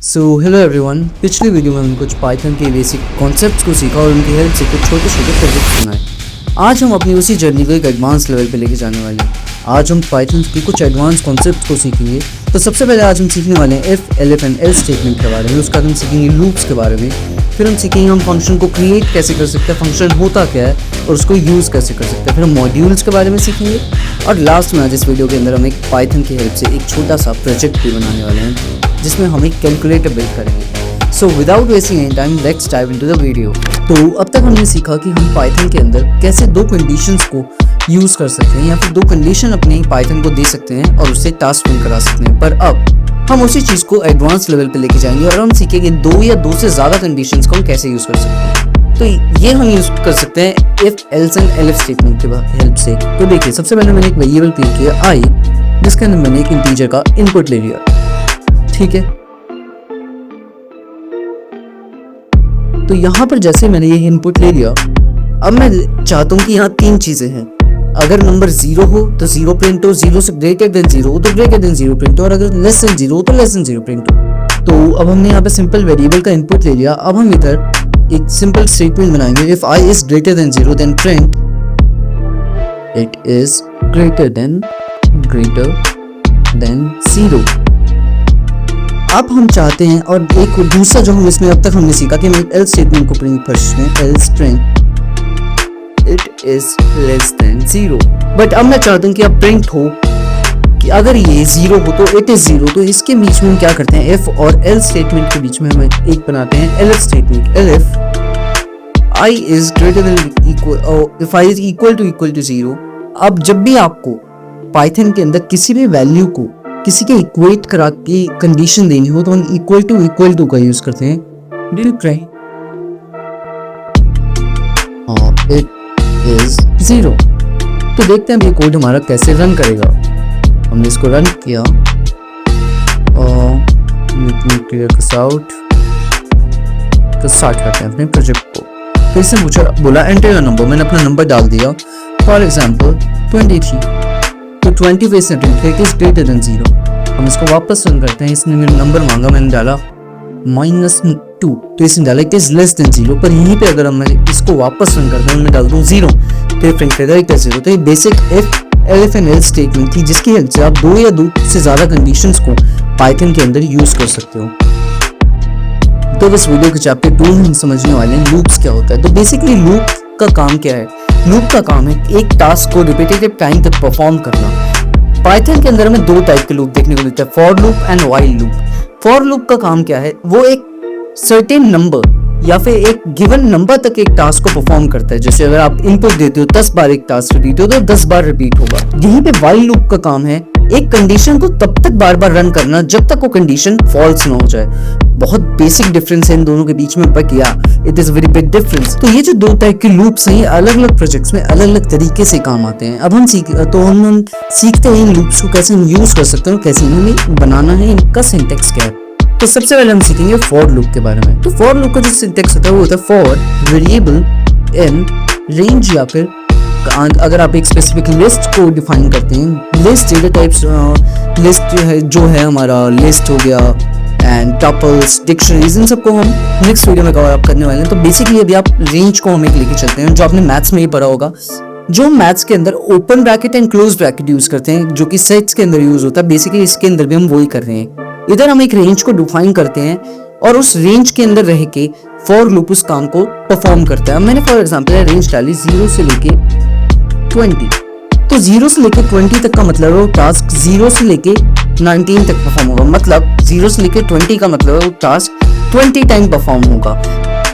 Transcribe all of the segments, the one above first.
Hello everyone, पिछली video में हमने कुछ पाइथन के बेसिक कॉन्सेप्ट्स को सीखा और उनकी हेल्प से कुछ छोटे छोटे प्रोजेक्ट्स बनाए। आज हम अपनी उसी जर्नी को एक एडवांस लेवल पे लेके जाने वाले हैं। आज हम पाइथन के कुछ एडवांस कॉन्सेप्ट्स को सीखेंगे। तो सबसे पहले आज हम सीखने वाले हैं if, elif and else statement के बारे में। उसके बाद हम सीखेंगे लूप्स के बारे में। फिर हम सीखेंगे हम फंक्शन को क्रिएट कैसे कर सकते हैं, फंक्शन होता क्या है और उसको यूज़ कैसे कर सकते हैं। फिर हम मॉड्यूल्स के बारे में सीखेंगे और लास्ट में आज इस वीडियो के अंदर हम एक पाइथन की हेल्प से एक छोटा सा प्रोजेक्ट भी बनाने वाले हैं जिसमें हम एक कैलकुलेटर बिल्ड करेंगे। So without wasting any time let's dive into the video. तो अब तक हमने सीखा कि हम पाइथन के अंदर कैसे दो कंडीशंस को यूज़ कर सकते हैं या फिर दो कंडीशन अपने पाइथन को दे सकते हैं और उससे टास्क विन करा सकते हैं। पर अब हम उसी चीज़ को एडवांस लेवल पे लेके जाएंगे और हम सीखेंगे दो या दो से ज़्यादा कंडीशंस को हम कैसे यूज़ कर सकते हैं। तो ये हम यूज़ कर सकते हैं if, else and elif statement के हेल्प से। तो देखिए, सबसे पहले मैंने एक वेरिएबल क्रिएट किया आई, जिसके अंदर मैंने एक इंटीजर का इनपुट ले लिया। ठीक है, तो यहाँ पर जैसे मैंने ये इनपुट ले लिया, अब मैं चाहता हूँ कि यहाँ तीन चीज़ें हैं। अगर नंबर 0 हो तो 0 प्रिंट हो, 0 से ग्रेटर देन 0 हो तो ग्रेटर देन 0 प्रिंट हो, और अगर लेस देन 0 हो तो लेस देन 0 प्रिंट हो। तो अब हमने यहाँ पे सिंपल वेरिएबल का इनपुट ले लिया। अब हम इधर एक सिंपल स्टेटमेंट बनाएंगे, if i is greater than 0 then print it is greater than 0। अब हम चाहते हैं, और एक दूसरा जो हम इसमें अब तक हमने सीखा कि हम एल्स स्टेटमेंट को प्रिंट फर्स्ट में, else print it is less than 0। But अब मैं चाहता हूँ कि अब प्रिंट हो कि अगर ये 0 हो तो इट इज 0। तो इसके बीच में हम क्या करते हैं, इफ और एल्स स्टेटमेंट के बीच में हम एक बनाते हैं elif statement. Elif i is greater than equal, if i is equal to 0। अब जब भी आपको पाइथन के अंदर किसी भी वैल्यू को किसी के इक्वेट करा के कंडीशन देनी हो तो हम इक्वल टू का यूज करते हैं। Do try it is 0। तो देखते हैं ये कोड हमारा कैसे रन करेगा। हमने इसको रन किया और स्टार्ट करते हैं अपने प्रोजेक्ट को। फिर से मुझे बोला एंटर योर नंबर, मैंने अपना नंबर डाल दिया, फॉर एग्जाम्पल 23। तो 20 पे इसने प्रिंट किया इज ग्रेटर देन 0। हम इसको वापस रन करते हैं। इसने मेरा नंबर मांगा, मैंने डाला -2, तो इसने डाला इट इज लेस देन 0। पर यहीं पे अगर हम इसको वापस रन करते हैं, मैं डाल दूँ 0, तो प्रिंट करेगा इट इज 0। तो ये basic if, elif and else statement थी जिसकी हेल्प से आप दो या दो से ज्यादा कंडीशंस को पाइथन के अंदर यूज कर सकते हो। तो इस वीडियो के चैप्टर 2 में हम समझने वाले हैं लूप्स क्या होता है। तो बेसिकली लूप का काम क्या है? लूप का काम है एक टास्क को रिपीटेटिव टाइम तक परफॉर्म करना। पाइथन के अंदर हमें दो टाइप के लूप देखने को मिलते हैं, for loop and while loop. For loop का काम क्या है? वो एक सर्टेन नंबर या फिर एक गिवन नंबर तक एक टास्क को परफॉर्म करता है। जैसे अगर आप इनपुट देते हो 10 बार एक टास्क रिपीट हो तो 10 बार रिपीट होगा। यहीं पे व्हाइल लूप का काम है एक कंडीशन को तब तक बार बार रन करना जब तक वो कंडीशन फॉल्स ना हो जाए। बहुत बेसिक डिफरेंस है इन दोनों के बीच में, बट या it is very big difference. तो ये जो दो टाइप के लूप्स हैं ये अलग अलग प्रोजेक्ट्स में अलग अलग तरीके से काम आते हैं। अब हम सीखते हैं इन लूप्स को कैसे हम यूज कर सकते हैं, कैसे इन्हें बनाना है, इनका सिंटेक्स क्या है। तो सबसे पहले हम सीखेंगे फॉर लूप के बारे में। तो फॉर लूप का जो सिंटेक्स होता है वो होता है फॉर वेरिएबल इन रेंज, या फिर अगर आप एक स्पेसिफिक लिस्ट को डिफाइन करते हैं, लिस्ट डेटा टाइप्स, लिस्ट जो है हमारा लिस्ट हो गया एंड टपल्स, डिक्शनरीज, इन सबको हम नेक्स्ट वीडियो में कवर अप करने वाले हैं। तो बेसिकली अभी आप रेंज को हम एक लेके चलते हैं जो आपने मैथ्स में ही पढ़ा होगा। जो मैथ्स के अंदर open bracket and close bracket use करते हैं जो कि सेट्स के अंदर यूज होता है, बेसिकली इसके अंदर भी हम वही कर रहे हैं। इधर हम एक रेंज को डिफाइन करते हैं और उस रेंज के अंदर रह के फॉर लूप उस काम को परफॉर्म करता है। मैंने फॉर एग्जांपल रेंज डाली 0 से लेके 20। तो 0 से लेके 20 तक का मतलब है वो टास्क 0 से लेके 19 तक परफॉर्म होगा। मतलब 0 से लेके 20 का मतलब है वो टास्क 20 टाइम परफॉर्म होगा।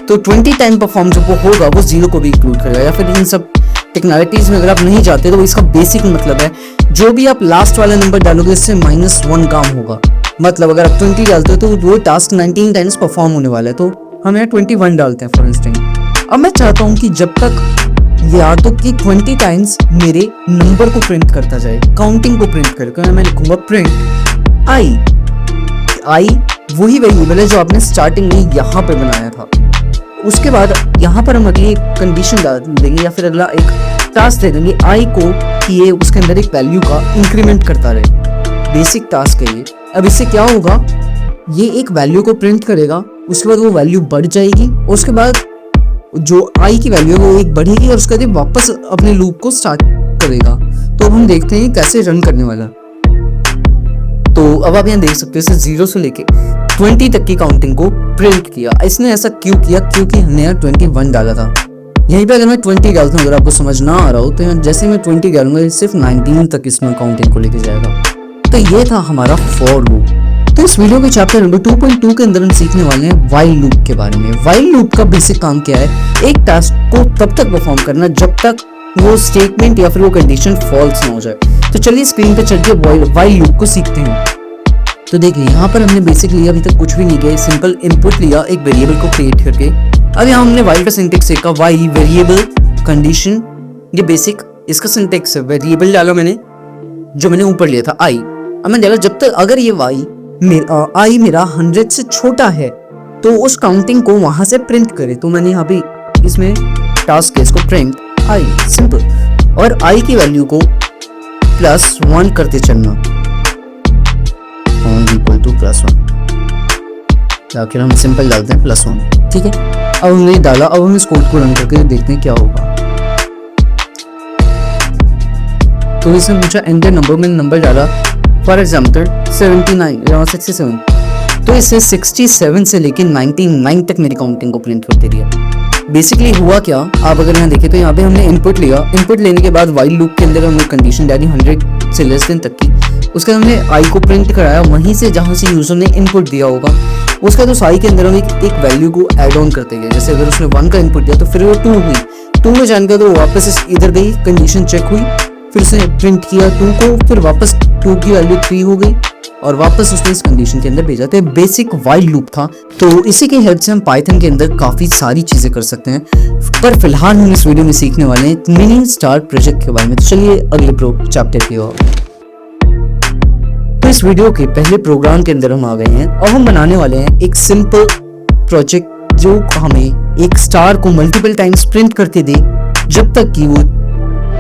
तो 20 टाइम परफॉर्म जब वो होगा वो 0 को भी इंक्लूड करेगा। या फिर इन सब टेक्नोलॉजीज में अगर आप नहीं जाते तो इसका बेसिक मतलब है जो भी आप लास्ट वाला नंबर डालोगे इससे -1 काम होगा। मतलब अगर आप 20 डालते हो तो वो टास्क 19 टाइम्स परफॉर्म होने वाला है, तो हम यहाँ 21 डालते हैं फॉर इंस्टेंस। अब मैं चाहता हूँ कि जब तक या तो कि 20 टाइम्स मेरे नंबर को प्रिंट करता जाए, काउंटिंग को प्रिंट करके मैं लिखूंगा प्रिंट आई वही वेरिएबल है जो आपने स्टार्टिंग में यहाँ पे बनाया था। उसके बाद यहाँ पर हम अगली कंडीशन डाल देंगे या फिर अगला एक टास्क दे देंगे आई को कि ये उसके अंदर एक वैल्यू का इंक्रीमेंट करता रहे। बेसिक टास्क है ये। अब इससे क्या होगा ये एक वैल्यू को प्रिंट करेगा, उसके बाद वो वैल्यू बढ़ जाएगी, उसके बाद जो i की वैल्यू है वो एक बढ़ेगी और उसके बाद वापस अपने लूप को स्टार्ट करेगा। तो अब हम देखते हैं कैसे रन करने वाला। तो अब आप यहाँ देख सकते हो, इसे 0 से लेके 20 तक की काउंटिंग को प्रिंट किया। इसने ऐसा क्यों किया? क्योंकि हमने यहाँ 21 डाला था। यहीं पे अगर मैं 20 डालता हूँ, अगर आपको समझ ना आ रहा हो, तो यहाँ जैसे मैं 20 डालूंगा सिर्फ 19 तक इसमें काउंटिंग को लेके जाएगा। तो ये था हमारा फॉर लूप। तो इस वीडियो के चैप्टर नंबर 2.2 के अंदर हम सीखने वाले हैं व्हाइल लूप के बारे में। व्हाइल लूप का बेसिक काम क्या है? एक टास्क को तब तक परफॉर्म करना जब तक वो स्टेटमेंट या फिर वो कंडीशन फॉल्स ना हो जाए। तो चलिए स्क्रीन पे चल के व्हाइल लूप को सीखते हैं। तो देखिए यहाँ पर हमने बेसिकली अभी तक कुछ भी नहीं किया, सिंपल इनपुट लिया एक वेरिएबल को क्रिएट करके। अब यहाँ हमने व्हाइल का सिंटेक्स सीखा, व्हाइल वेरिएबल कंडीशन, ये बेसिक इसका सिंटेक्स है। वेरिएबल डाला मैंने, जो मैंने ऊपर लिया था i। अब मैं डाला जब तक अगर ये i मेरा 100 से छोटा है तो उस काउंटिंग को वहां से प्रिंट करे। तो मैंने यहाँ पे इसमें टास्क केस को प्रिंट i सिंपल, और i की वैल्यू को +1 करते चलना, इक्वल टू +1। आखिर हम सिंपल डालते हैं +1, ठीक है। अब हमने डाला, अब हम इस कोड को रन करके देखते हैं क्या होगा। तो इसमें मुझे एंटर नंबर, मैंने नंबर डाला फॉर एग्जाम्पल 79 या 67, तो इसे 67 से लेके 99 तक मेरी काउंटिंग को प्रिंट करते दिया। बेसिकली हुआ क्या, आप अगर यहाँ देखें तो यहाँ पे हमने इनपुट लिया, इनपुट लेने के बाद व्हाइल लूप के अंदर हमने कंडीशन डाली 100 से लेस देन तक की, उसके बाद हमने i को प्रिंट कराया वहीं से जहाँ से यूजर ने इनपुट दिया होगा। उसके बाद उस i के अंदर हम एक वैल्यू को ऐड ऑन करते गए। जैसे अगर उसने 1 का इनपुट दिया तो फिर वो 2 हुई, 2 में जाने के बाद वो वापस इधर गई, कंडीशन चेक हुई, फिर उसने प्रिंट किया 2 को, फिर वापस 2 की वैल्यू 3 हो गई और वापस उसने इस कंडीशन के अंदर भेजा। तो बेसिक व्हाइल लूप था। तो इसी की हेल्प से हम पाइथन के अंदर काफी सारी चीजें कर सकते हैं, पर फिलहाल हम इस वीडियो में सीखने वाले हैं मिनी स्टार प्रोजेक्ट के बारे में। तो चलिए अगले चैप्टर की ओर। तो इस वीडियो के पहले प्रोग्राम के अंदर हम आ गए हैं और हम बनाने वाले हैं एक सिंपल प्रोजेक्ट जो हमें एक स्टार को मल्टीपल टाइम्स प्रिंट करके दे जब तक कि वो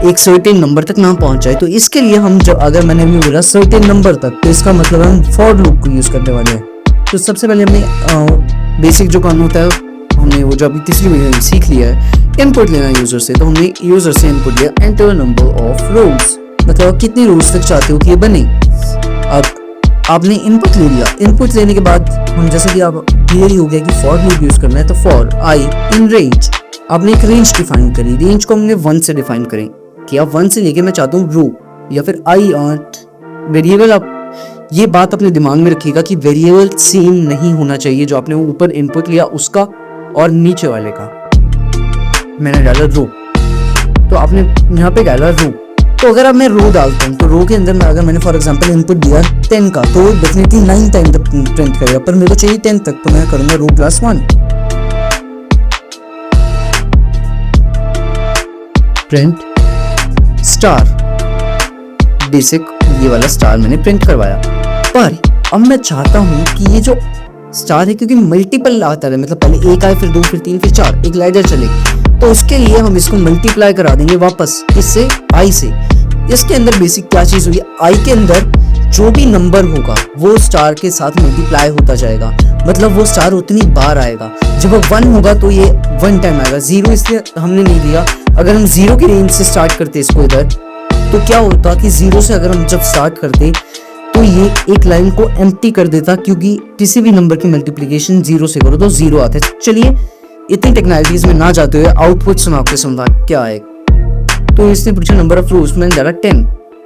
एक सर्टेन नंबर तक ना पहुंच जाए। तो इसके लिए हम जो, अगर मैंने भी बोला सर्टेन नंबर तक, तो इसका मतलब हम फॉर लूप को यूज करने वाले हैं। तो सबसे पहले हमने बेसिक जो काम होता है हमने वो जो अभी तीसरी वीडियो में सीख लिया है, इनपुट लेना यूजर से। तो हमने यूजर से इनपुट लिया एंटर नंबर ऑफ रोज, मतलब कितनी रोज तक चाहते हो कि ये बने। अब आपने इनपुट ले लिया, इनपुट लेने के बाद हम जैसे कि आप क्लियर ही हो गया कि फॉर लूप यूज करना है, तो फॉर i इन रेंज आपने एक रेंज डिफाइन करी, रेंज को हमने 1 से डिफाइन करें कि आप 1 से लेके मैं चाहता हूँ रो या फिर i वेरिएबल। आप ये बात अपने दिमाग में रखिएगा कि वेरिएबल सेम नहीं होना चाहिए जो आपने ऊपर इनपुट लिया उसका और नीचे वाले का। मैंने डाला रो, तो आपने यहाँ पे डाला रो। तो अगर अब मैं रो डालता हूँ तो रो के अंदर अगर मैंने फॉर एग्जांपल इनपुट दिया 10 का, तो डेफिनेटली 9 टाइम तक प्रिंट करेगा, पर मेरे को चाहिए 10 तक, तो मैं करूंगा रो +1 प्रिंट स्टार। बेसिक ये वाला स्टार मैंने प्रिंट करवाया, पर अब मैं चाहता हूं कि ये जो स्टार है, क्योंकि मल्टीपल आता है, मतलब पहले 1 आए फिर 2 फिर 3 फिर 4, एक लैडर चले, तो उसके लिए हम इसको मल्टीप्लाई करा देंगे वापस, इससे i से। इसके अंदर बेसिक क्या चीज होगी, i के अंदर जो भी नंबर होगा वो स्टार के साथ मल्टीप्लाई होता जाएगा, मतलब वो स्टार उतनी बार आएगा। जब वो 1 होगा तो ये 1 टाइम आएगा। 0 इसलिए हमने नहीं दिया, अगर हम 0 की रेंज से स्टार्ट करते इसको इधर, तो क्या होता कि 0 से अगर हम जब स्टार्ट करते तो ये एक लाइन को एम्प्टी कर देता, क्योंकि किसी भी नंबर की मल्टीप्लिकेशन 0 से करो तो 0 आता है। चलिए इतनी टेक्नोलॉजीज में ना जाते हुए आउटपुट सुना आपके समझा क्या है। तो इसने पूछा नंबर ऑफ रोज, मैंने डाला 10,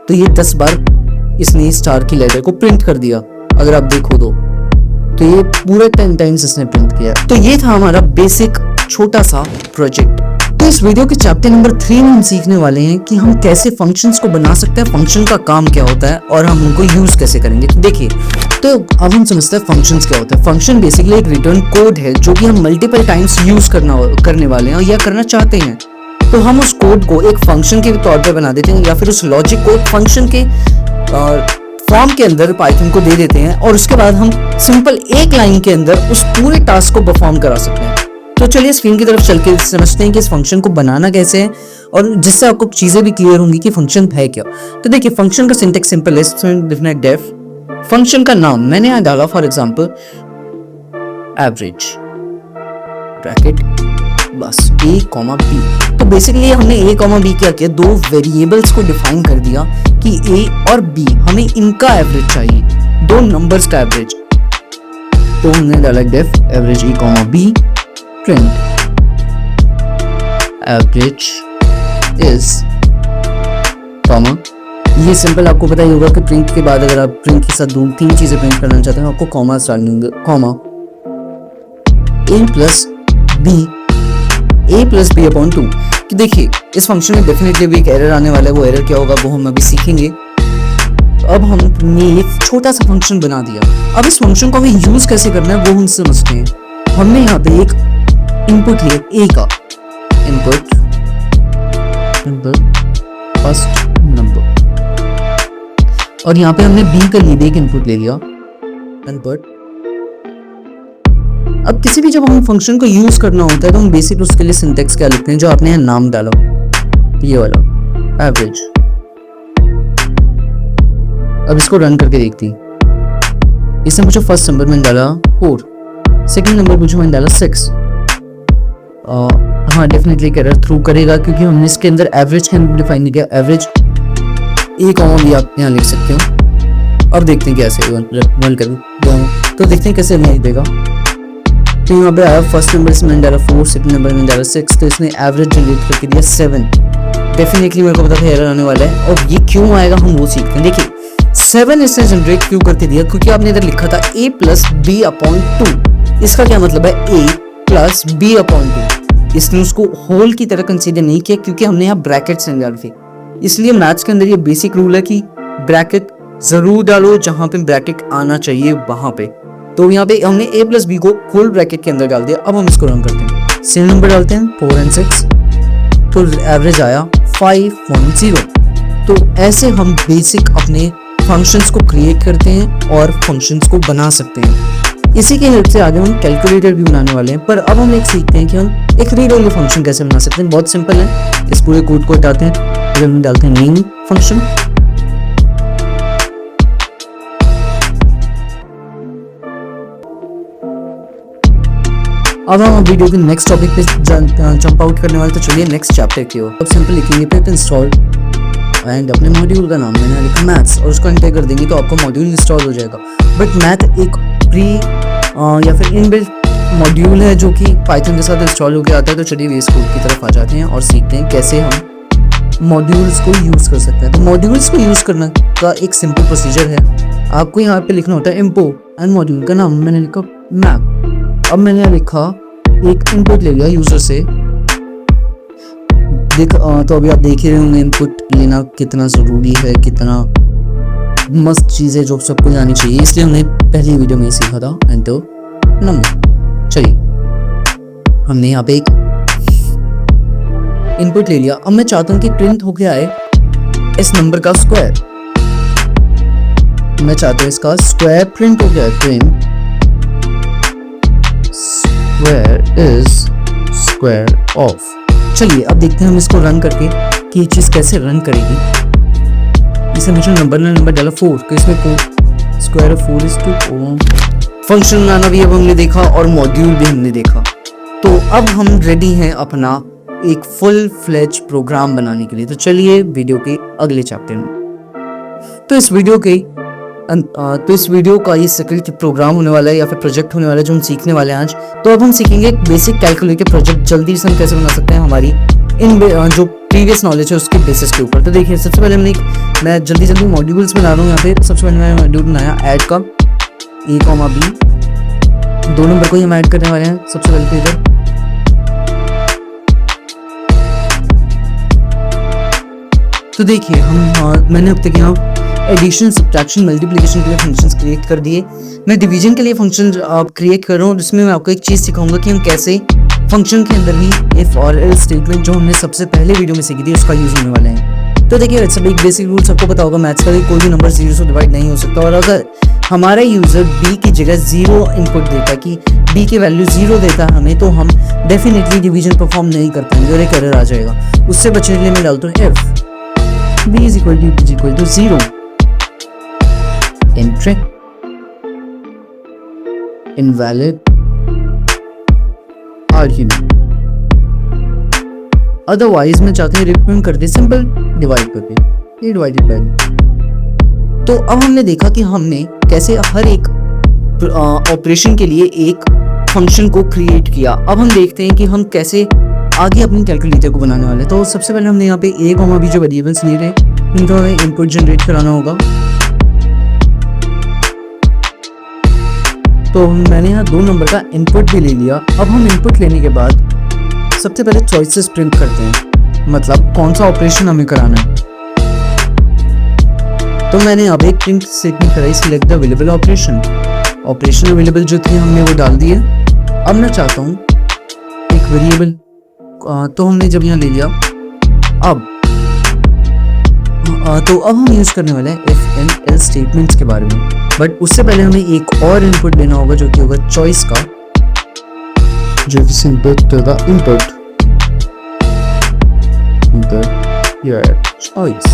तो ये 10 बार इसने स्टार की लेटर को प्रिंट कर दिया। अगर आप देखो तो ये पूरा 10 टाइम्स इसने प्रिंट किया। तो ये था हमारा बेसिक छोटा सा प्रोजेक्ट। तो इस वीडियो के चैप्टर नंबर 3 में हम सीखने वाले हैं कि हम कैसे फंक्शंस को बना सकते हैं, फंक्शन का काम क्या होता है और हम उनको यूज कैसे करेंगे। तो देखिए, तो अब हम समझते हैं फंक्शंस क्या होता है। फंक्शन बेसिकली एक रिटर्न कोड है जो कि हम मल्टीपल टाइम्स यूज करने वाले हैं या करना चाहते हैं। तो हम उस कोड को एक फंक्शन के तौर पर बना देते हैं या फिर उस लॉजिक को फंक्शन के फॉर्म के अंदर पाइथन को दे देते हैं, और उसके बाद हम सिंपल एक लाइन के अंदर उस पूरे टास्क को परफॉर्म करा सकते हैं। तो चलिए स्क्रीन की तरफ चल के समझते हैं कि इस फंक्शन को बनाना कैसे है, और जिससे आपको चीजें भी क्लियर होंगी कि फंक्शन है क्या। तो देखिए, फंक्शन का सिंटेक्स सिंपल है, इसमें लिखना है डेफ फंक्शन का नाम मैंने यहाँ डाला फॉर एग्जांपल एवरेज ब्रैकेट बस a कॉमा b। तो बेसिकली हमने a कॉमा b क्या किया, दो वेरिएबल्स को डिफाइन कर दिया कि a और b हमें इनका एवरेज चाहिए, दो नंबर्स का एवरेज। तो हमने डाला def average a comma b print average is comma. ये सिंपल आपको पता ही होगा कि प्रिंट के बाद अगर आप प्रिंट के साथ दो तीन चीजें प्रिंट करना चाहते हैं आपको कॉमा डालना, comma a plus b upon 2। कि देखिए इस फंक्शन में डेफिनेटली भी एक एरर आने वाला है, वो एरर क्या होगा वो हम अभी सीखेंगे। अब हमने एक छोटा सा फंक्शन बना दिया, अब इस फंक्शन को हमें यूज कैसे करना है वो हम समझते हैं। हमने यहाँ पे एक इनपुट लिया a का इनपुट फर्स्ट नंबर, और यहाँ पे हमने b का लिए एक इनपुट ले लिया इनपुट। अब किसी भी जब हम फंक्शन को यूज करना होता है तो हम बेसिक उसके लिए सिंटेक्स क्या लिखते हैं, जो आपने नाम डाला ये वाला एवरेज। अब इसको रन करके देखती, इसने मुझे फर्स्ट नंबर में डाला 4, सेकंड नंबर मुझे मैंने डाला 6। हाँ डेफिनेटली एरर थ्रू करेगा क्योंकि हमने इसके अंदर एवरेज के अंदर डिफाइन किया एवरेज a कॉमा भी आप यहाँ लिख सकते हो। अब देखते हैं कैसे वन कर तो देखते हैं कैसे नहीं देगा। तो यहाँ पे आया फर्स्ट नंबर से मैंने डाला 4, सेकंड नंबर में डाला 6, तो इसने एवरेज जनरेट करके दिया 7। डेफिनेटली मेरे को पता था एरर आने वाला है, और ये क्यों आएगा हम वो सीखते हैं। देखिए 7 इसने जनरेट क्यों करके दिया, क्योंकि आपने इधर लिखा था a प्लस b अपॉन 2। इसका क्या मतलब है a प्लस b अपॉन 2। इसने उसको होल की तरह कंसीडर नहीं किया क्योंकि हमने यहाँ ब्रैकेट्स डाल थे। इसलिए मैथ्स के अंदर ये बेसिक रूल है कि ब्रैकेट जरूर डालो जहां पे ब्रैकेट आना चाहिए वहां पे। तो यहाँ पे हमने a प्लस बी को फुल ब्रैकेट के अंदर डाल दिया। अब हम इसको रन करते हैं, सेम नंबर डालते हैं 4 और 6, तो एवरेज आया 510। तो ऐसे हम बेसिक अपने फंक्शंस को क्रिएट करते हैं और फंक्शंस को बना सकते हैं। इसी के हेल्प से आगे हम कैलकुलेटर भी बनाने वाले हैं, पर अब हम एक सीखते हैं कि हम एक रीड ओनली फंक्शन कैसे बना सकते हैं। बहुत सिंपल है, इस पूरे कोड को हटाते हैं, हम डालते हैं नेम फंक्शन। अब हम वीडियो के नेक्स्ट टॉपिक पे जंप आउट करने वाले, तो चलिए नेक्स्ट चैप्टर की ओर। अब सिंपल लिखेंगे पिप इंस्टॉल एंड अपने मॉड्यूल का नाम मैंने लिखा मैथ्स, और उसको एंटर कर देंगे तो आपको मॉड्यूल इंस्टॉल हो जाएगा। बट मैथ एक प्री या फिर इनबिल्ट मॉड्यूल है जो कि पाइथन के साथ इंस्टॉल होकर आता है। तो चलिए इस कोड की तरफ आ जाते हैं और सीखते हैं कैसे हम मॉड्यूल्स को यूज़ कर सकते हैं। तो मॉड्यूल्स को यूज़ करने का एक सिंपल प्रोसीजर है, आपको यहाँ पे लिखना होता है इम्पोर्ट एंड मॉड्यूल का नाम मैंने लिखा मैप। अब मैंने यहाँ लिखा एक इनपुट ले लिया यूजर से, तो अभी आप देख ही रहे होंगे इनपुट लेना कितना ज़रूरी है, कितना मस्त चीज़ है जो सबको जानी चाहिए। इसलिए हमने पहली वीडियो में ही सीखा था एंटर नंबर। चलिए हमने यहाँ पे एक इनपुट ले लिया। अब मैं चाहता हूँ कि प्रिंट होके आए इस नंबर का स्क्वायर। मैं चाहता हूँ इसका स्क्वायर प्रिंट हो गया, print square is square of. चलिए अब देखते हैं हम इसको रन करके कि ये चीज़ कैसे रन करेगी। इसे मुझे नंबर डाला 4, तो इसमें स्क्वायर ऑफ 4 इज 2। फंक्शन बनाना भी अब हमने देखा और मॉड्यूल भी हमने देखा। तो अब हम रेडी हैं अपना एक फुल फ्लेज प्रोग्राम बनाने के लिए। तो चलिए वीडियो के अगले चैप्टर में। तो इस वीडियो का ये सेकंड प्रोग्राम होने वाला है या फिर प्रोजेक्ट होने वाला है जो हम सीखने वाले हैं आज। तो अब हम सीखेंगे बेसिक कैलकुलेटर प्रोजेक्ट जल्दी से हम कैसे बना सकते हैं हमारी इन जो प्रीवियस नॉलेज है उसके बेसिस के ऊपर। तो देखिए सबसे पहले मैं जल्दी मॉड्यूल्स बना रहा हूँ। यहाँ पे सबसे पहले मैंने मॉड्यूल बनाया ऐड का a, b, 2 नंबर को ही हम ऐड करने वाले हैं सबसे पहले। तो इधर तो देखिए मैंने अब तक यहाँ एडिशन, सब्ट्रैक्शन, मल्टीप्लिकेशन के लिए फंक्शंस क्रिएट कर दिए। मैं डिवीजन के लिए फंक्शन क्रिएट कर रहा हूँ, जिसमें मैं आपको एक चीज़ सिखाऊंगा कि हम कैसे फंक्शन के अंदर भी इफ और एल्स स्टेटमेंट जो हमने सबसे पहले वीडियो में सीखी थी उसका यूज़ होने वाला है। तो देखिए सब एक बेसिक रूल सबको पता होगा मैथ्स का, कोई भी नंबर 0 से डिवाइड नहीं हो सकता। और अगर हमारा यूज़र b की जगह 0 इनपुट देता है कि b की वैल्यू 0 देता है हमें, तो हम डेफिनेटली डिवीजन परफॉर्म नहीं कर पाएंगे और एक एरर आ जाएगा। उससे बचने के लिए मैं डालता हूँ if b is equal to 0 enter invalid argument. Otherwise मैं चाहते हैं रिप्रेजेंट कर दे सिंपल डिवाइड करके, ये डिवाइडेड बाय। तो अब हमने देखा कि हमने कैसे हर एक ऑपरेशन के लिए एक फंक्शन को क्रिएट किया। अब हम देखते हैं कि हम कैसे आगे अपनी कैलकुलेटर को बनाने वाले हैं। तो सबसे पहले हमने यहाँ पे a, b जो वेरिएबल्स लिए थे इनको हमें इनपुट जनरेट कराना होगा। तो मैंने यहाँ 2 नंबर का इनपुट भी ले लिया। अब हम इनपुट लेने के बाद सबसे पहले चॉइसेस प्रिंट करते हैं, मतलब कौन सा ऑपरेशन हमें कराना है। तो मैंने यहाँ पे एक प्रिंट स्टेटमेंट कराई, select the available operation. Operation available जो थे हमने वो डाल दिए। अब मैं चाहता हूँ एक वेरिएबल, तो हमने जब यहाँ ले लिया, अब हम यूज करने वाले हैं इफ एंड एल्स स्टेटमेंट्स के बारे में। बट उससे पहले हमें एक और इनपुट लेना होगा जो कि होगा चॉइस का, जो is input to the input choice.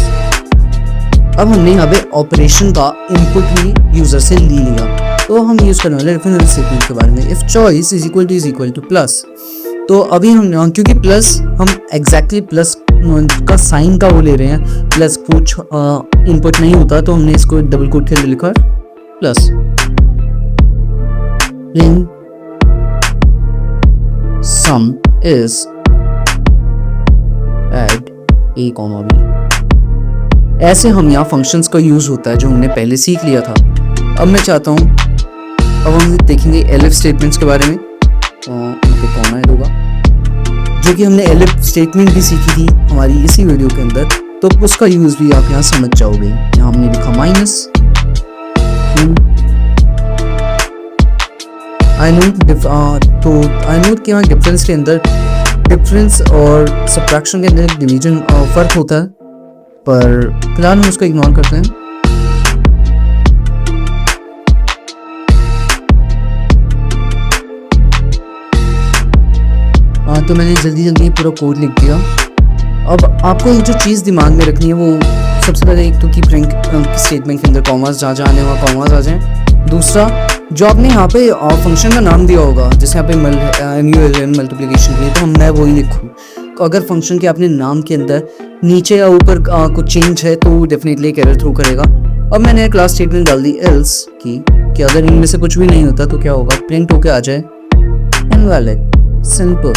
अब हमने यहाँ पे ऑपरेशन का इनपुट भी यूजर से ले लिया। तो हम यूज करने वाले रेफरेंस स्टेटमेंट के बारे में, if choice is equal two plus. तो अभी हम क्योंकि प्लस हम एग्जैक्टली प्लस का साइन का वो ले रहे हैं, प्लस कुछ इनपुट नहीं होता, तो हमने इसको डबल कोट के लिखा plus sum is add a, b। ऐसे हम यहाँ फंक्शंस का यूज होता है जो हमने पहले सीख लिया था। अब मैं चाहता हूँ, अब हम देखेंगे एलिफ स्टेटमेंट्स के बारे में, कॉमा ऐड होगा, जो कि हमने एलिफ स्टेटमेंट भी सीखी थी हमारी इसी वीडियो के अंदर। तो उसका यूज भी आप यहाँ समझ जाओगे। यहाँ हमने लिखा माइनस, आई नो कि यहाँ डिफरेंस के अंदर, डिफरेंस और सब्ट्रैक्शन के अंदर डिवीजन फर्क होता है, पर फिलहाल हम उसको इग्नोर करते हैं। तो मैंने जल्दी पूरा कोड लिख दिया। अब आपको एक जो चीज़ दिमाग में रखनी है वो सबसे पहले एक तो की प्रिंट स्टेटमेंट के अंदर कॉमास जहाँ आने हुआ कॉमास आ जाए। दूसरा, जो आपने यहाँ पे फंक्शन का नाम दिया होगा, जैसे यहाँ पे मल्टीप्लिकेशन के लिए, तो मैं वही लिखूँ। तो अगर फंक्शन के आपने नाम के अंदर नीचे या ऊपर कुछ चेंज है तो डेफिनेटली एक एरर थ्रो करेगा। अब मैंने क्लास स्टेटमेंट डाल दी एल्स की, कि अगर इनमें से कुछ भी नहीं होता तो क्या होगा, प्रिंट होके आ जाए इनवैलिड, सिंपल।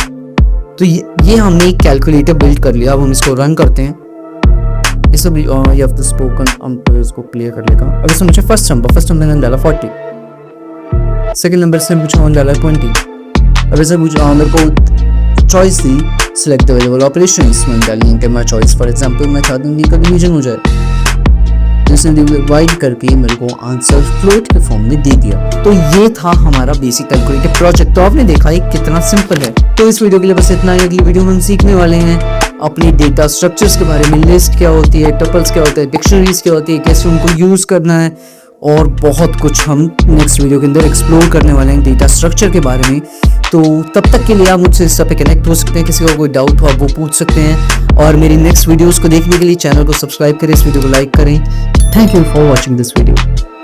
तो ये हमने एक कैलकुलेटर बिल्ड कर लिया। अब हम इसको रन करते हैं। इसको भी ये ऑफ द स्पोकन, हम तो इसको क्लियर कर लेगा। अब इसमें मुझे फर्स्ट नंबर मैंने डाला 40, सेकंड नंबर से मुझे डाला 20। अब इसे मेरे को चॉइस दी सिलेक्ट अवेलेबल ऑपरेशंस, मैंने डाली है कि मैं चॉइस फॉर एग्जांपल मैं चाहता हूँ कि डिवीजन हो जाए, जिसने डिवाइड करके मेरे को आंसर फ्लोट के फॉर्म में दे दिया। तो ये था हमारा बेसिक कैलकुलेटर प्रोजेक्ट। तो आपने देखा ये कितना सिंपल है। तो इस वीडियो के लिए बस इतना ही। अगली वीडियो में हम सीखने वाले हैं अपनी डेटा स्ट्रक्चर्स के बारे में, लिस्ट क्या होती है, टपल्स क्या होते हैं, डिक्शनरीज क्या होती है, कैसे उनको यूज करना है, और बहुत कुछ हम नेक्स्ट वीडियो के अंदर एक्सप्लोर करने वाले हैं डेटा स्ट्रक्चर के बारे में। तो तब तक के लिए आप मुझसे इस पे कनेक्ट हो सकते हैं। किसी को कोई डाउट हो आप वो पूछ सकते हैं, और मेरी नेक्स्ट वीडियोस को देखने के लिए चैनल को सब्सक्राइब करें, इस वीडियो को लाइक करें। Thank you for watching this video.